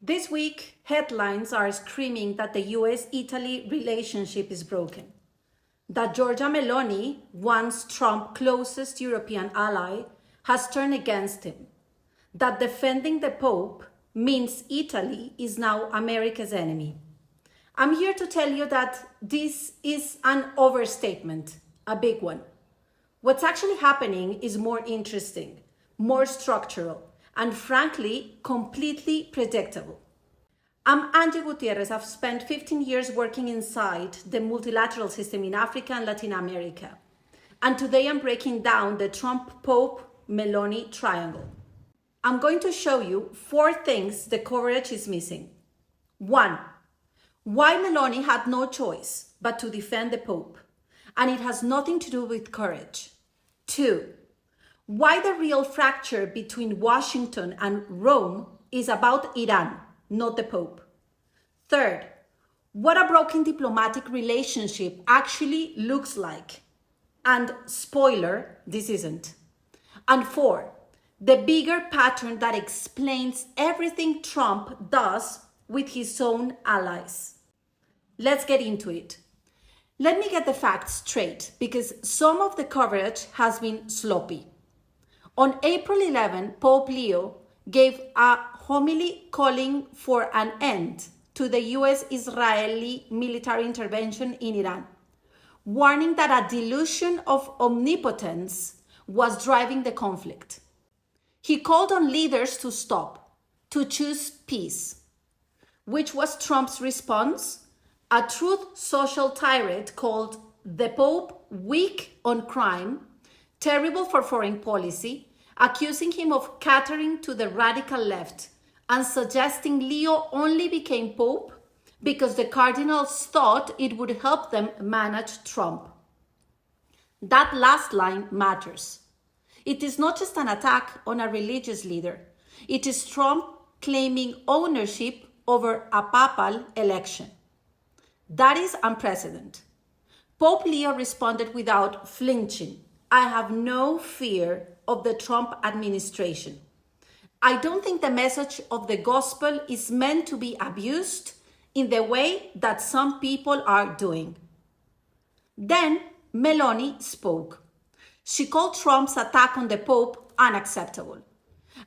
This week, headlines are screaming that the US-Italy relationship is broken, that Giorgia Meloni, once Trump's closest European ally, has turned against him, that defending the Pope means Italy is now America's enemy. I'm here to tell you that this is an overstatement, a big one. What's actually happening is more interesting, more structural, and frankly, completely predictable. I'm Angie Gutierrez. I've spent 15 years working inside the multilateral system in Africa and Latin America. And today I'm breaking down the Trump-Pope-Meloni triangle. I'm going to show you 4 things the coverage is missing. 1. Why Meloni had no choice but to defend the Pope, and it has nothing to do with courage. 2. Why the real fracture between Washington and Rome is about Iran, not the Pope. 3rd, what a broken diplomatic relationship actually looks like. And spoiler, this isn't. And 4, the bigger pattern that explains everything Trump does with his own allies. Let's get into it. Let me get the facts straight because some of the coverage has been sloppy. On April 11, Pope Leo gave a homily calling for an end to the US-Israeli military intervention in Iran, warning that a delusion of omnipotence was driving the conflict. He called on leaders to stop, to choose peace, which was Trump's response, a truth social tirade called the Pope weak on crime, terrible for foreign policy, accusing him of catering to the radical left and suggesting Leo only became Pope because the cardinals thought it would help them manage Trump. That last line matters. It is not just an attack on a religious leader. It is Trump claiming ownership over a papal election. That is unprecedented. Pope Leo responded without flinching. I have no fear of the Trump administration. I don't think the message of the gospel is meant to be abused in the way that some people are doing. Then Meloni spoke. She called Trump's attack on the Pope unacceptable.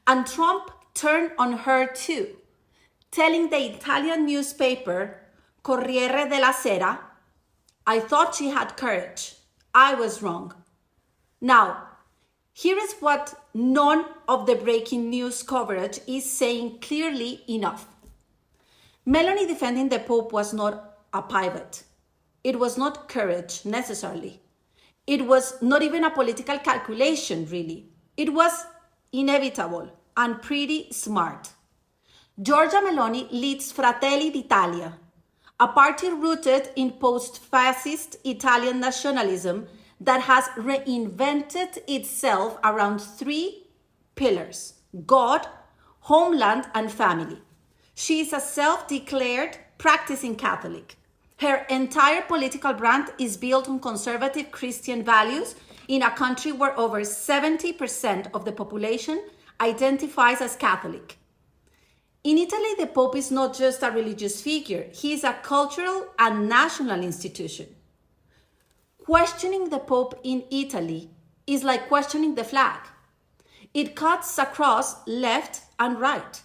And Trump turned on her too, telling the Italian newspaper Corriere della Sera, I thought she had courage. I was wrong. Now, here is what none of the breaking news coverage is saying clearly enough. Meloni defending the Pope was not a pivot. It was not courage necessarily. It was not even a political calculation, really. It was inevitable and pretty smart. Giorgia Meloni leads Fratelli d'Italia, a party rooted in post-fascist Italian nationalism that has reinvented itself around 3 pillars: God, homeland, and family. She is a self-declared practicing Catholic. Her entire political brand is built on conservative Christian values in a country where over 70% of the population identifies as Catholic. In Italy, the Pope is not just a religious figure. He is a cultural and national institution. Questioning the Pope in Italy is like questioning the flag. It cuts across left and right.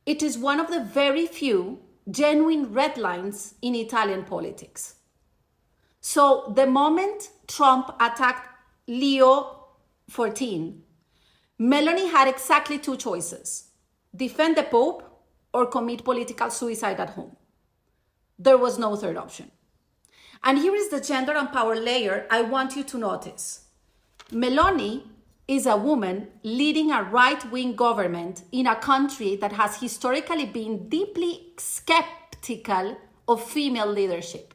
It is one of the very few genuine red lines in Italian politics. So the moment Trump attacked Leo XIV, Meloni had exactly 2 choices: defend the Pope or commit political suicide at home. There was no third option. And here is the gender and power layer I want you to notice. Meloni is a woman leading a right-wing government in a country that has historically been deeply skeptical of female leadership.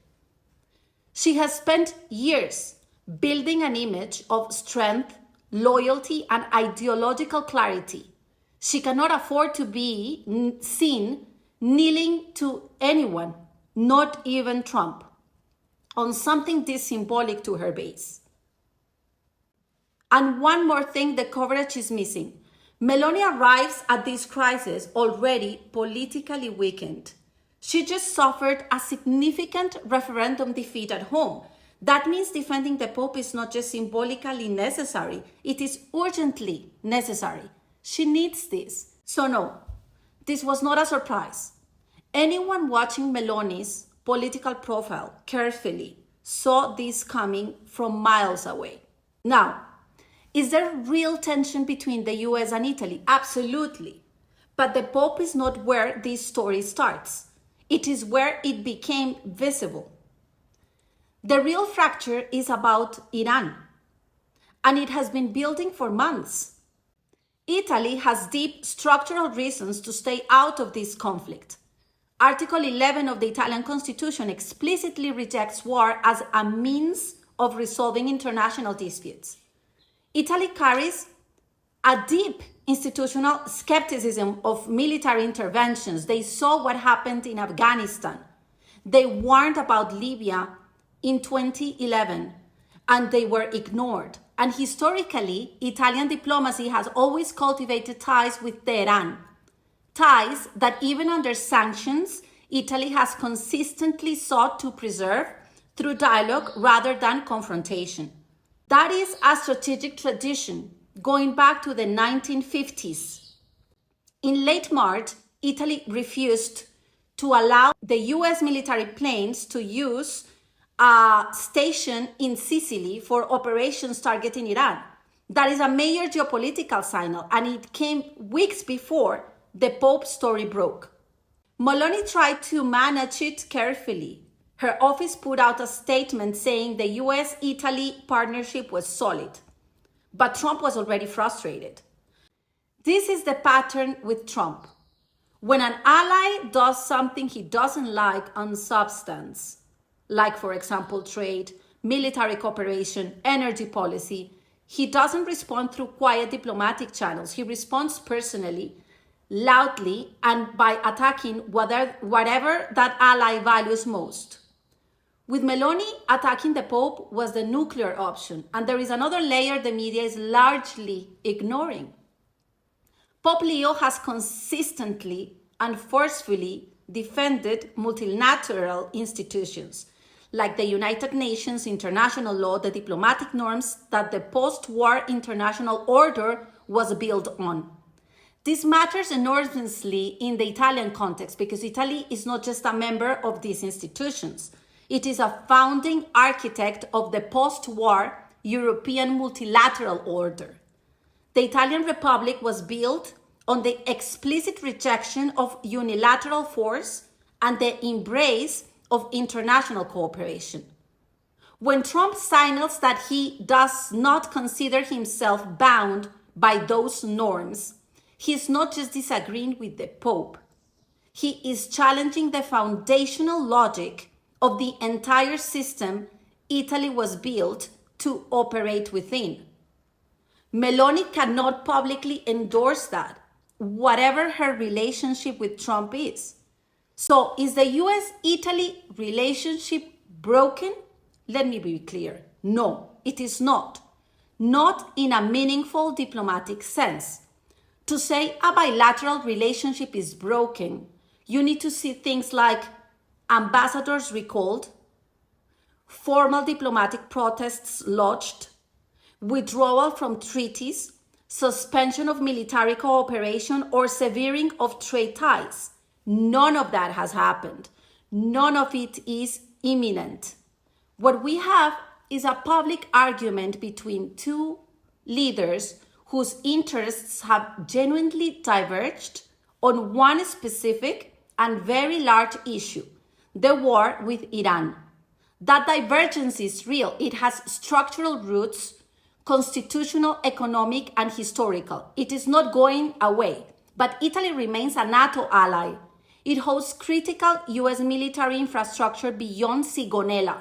She has spent years building an image of strength, loyalty, and ideological clarity. She cannot afford to be seen kneeling to anyone, not even Trump, on something this symbolic to her base. And one more thing the coverage is missing. Meloni arrives at this crisis already politically weakened. She just suffered a significant referendum defeat at home. That means defending the Pope is not just symbolically necessary, it is urgently necessary. She needs this. So no, this was not a surprise. Anyone watching Meloni's political profile carefully saw this coming from miles away. Now, is there real tension between the US and Italy? Absolutely. But the Pope is not where this story starts. It is where it became visible. The real fracture is about Iran, and it has been building for months. Italy has deep structural reasons to stay out of this conflict. Article 11 of the Italian Constitution explicitly rejects war as a means of resolving international disputes. Italy carries a deep institutional skepticism of military interventions. They saw what happened in Afghanistan. They warned about Libya in 2011, and they were ignored. And historically, Italian diplomacy has always cultivated ties with Tehran, ties that even under sanctions, Italy has consistently sought to preserve through dialogue rather than confrontation. That is a strategic tradition going back to the 1950s. In late March, Italy refused to allow the US military planes to use a station in Sicily for operations targeting Iran. That is a major geopolitical signal, and it came weeks before the Pope story broke. Meloni tried to manage it carefully. Her office put out a statement saying the US-Italy partnership was solid, but Trump was already frustrated. This is the pattern with Trump. When an ally does something he doesn't like on substance, like, for example, trade, military cooperation, energy policy, he doesn't respond through quiet diplomatic channels. He responds personally, loudly, and by attacking whatever that ally values most. With Meloni, attacking the Pope was the nuclear option, and there is another layer the media is largely ignoring. Pope Leo has consistently and forcefully defended multilateral institutions, like the United Nations, international law, the diplomatic norms that the post-war international order was built on. This matters enormously in the Italian context because Italy is not just a member of these institutions. It is a founding architect of the post-war European multilateral order. The Italian Republic was built on the explicit rejection of unilateral force and the embrace of international cooperation. When Trump signals that he does not consider himself bound by those norms, he is not just disagreeing with the Pope. He is challenging the foundational logic of the entire system Italy was built to operate within. Meloni cannot publicly endorse that, whatever her relationship with Trump is. So, is the US-Italy relationship broken? Let me be clear. No, it is not. Not in a meaningful diplomatic sense. To say a bilateral relationship is broken, you need to see things like ambassadors recalled, formal diplomatic protests lodged, withdrawal from treaties, suspension of military cooperation, or severing of trade ties. None of that has happened. None of it is imminent. What we have is a public argument between two leaders whose interests have genuinely diverged on one specific and very large issue, the war with Iran. That divergence is real. It has structural roots, constitutional, economic, and historical. It is not going away, but Italy remains a NATO ally. It hosts critical US military infrastructure beyond Sigonella.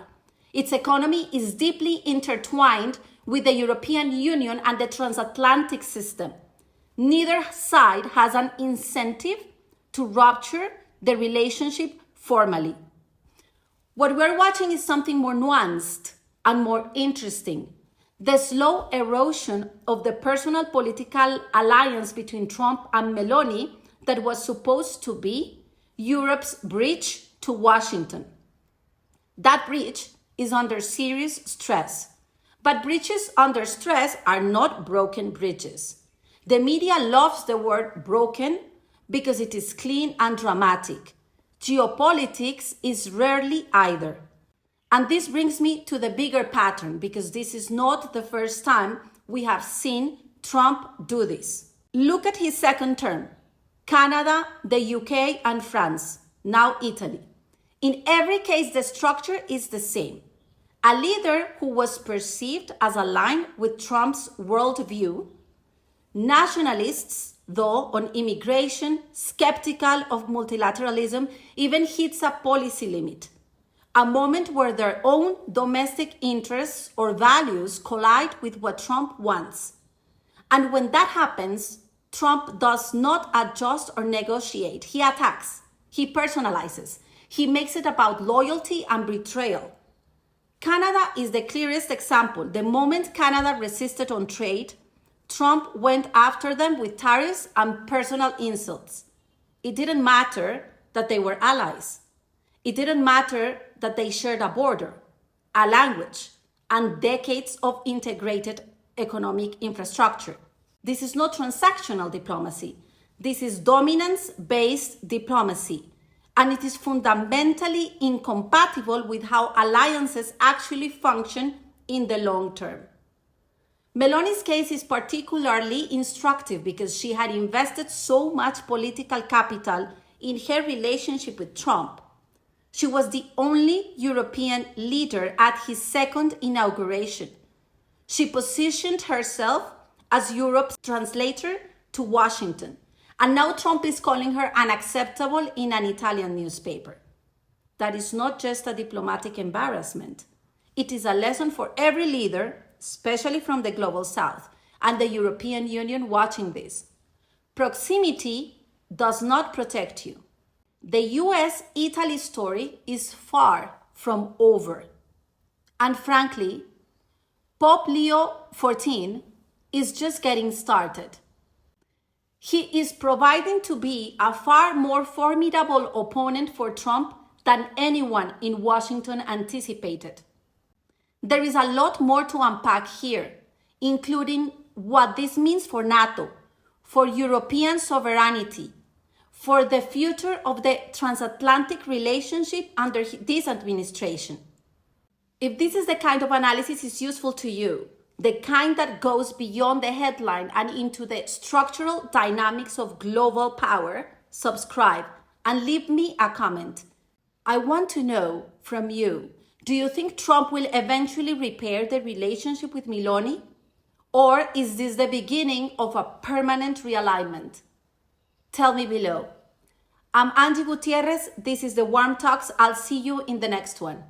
Its economy is deeply intertwined with the European Union and the transatlantic system. Neither side has an incentive to rupture the relationship formally. What we're watching is something more nuanced and more interesting. The slow erosion of the personal political alliance between Trump and Meloni that was supposed to be Europe's bridge to Washington. That bridge is under serious stress. But bridges under stress are not broken bridges. The media loves the word broken because it is clean and dramatic. Geopolitics is rarely either. And this brings me to the bigger pattern, because this is not the first time we have seen Trump do this. Look at his second term. Canada, the UK, and France, now Italy. In every case, the structure is the same. A leader who was perceived as aligned with Trump's worldview, nationalists, though, on immigration, skeptical of multilateralism, even hits a policy limit. A moment where their own domestic interests or values collide with what Trump wants. And when that happens, Trump does not adjust or negotiate. He attacks. He personalizes. He makes it about loyalty and betrayal. Canada is the clearest example. The moment Canada resisted on trade, Trump went after them with tariffs and personal insults. It didn't matter that they were allies. It didn't matter that they shared a border, a language, and decades of integrated economic infrastructure. This is not transactional diplomacy. This is dominance-based diplomacy. And it is fundamentally incompatible with how alliances actually function in the long term. Meloni's case is particularly instructive because she had invested so much political capital in her relationship with Trump. She was the only European leader at his second inauguration. She positioned herself as Europe's translator to Washington. And now Trump is calling her unacceptable in an Italian newspaper. That is not just a diplomatic embarrassment. It is a lesson for every leader, especially from the global south, and the European Union watching this. Proximity does not protect you. The US-Italy story is far from over. And frankly, Pope Leo XIV is just getting started. He is proving to be a far more formidable opponent for Trump than anyone in Washington anticipated. There is a lot more to unpack here, including what this means for NATO, for European sovereignty, for the future of the transatlantic relationship under this administration. If this is the kind of analysis is useful to you, the kind that goes beyond the headline and into the structural dynamics of global power, subscribe and leave me a comment. I want to know from you, do you think Trump will eventually repair the relationship with Meloni? Or is this the beginning of a permanent realignment? Tell me below. I'm Angie Gutierrez. This is the Warm Talks. I'll see you in the next one.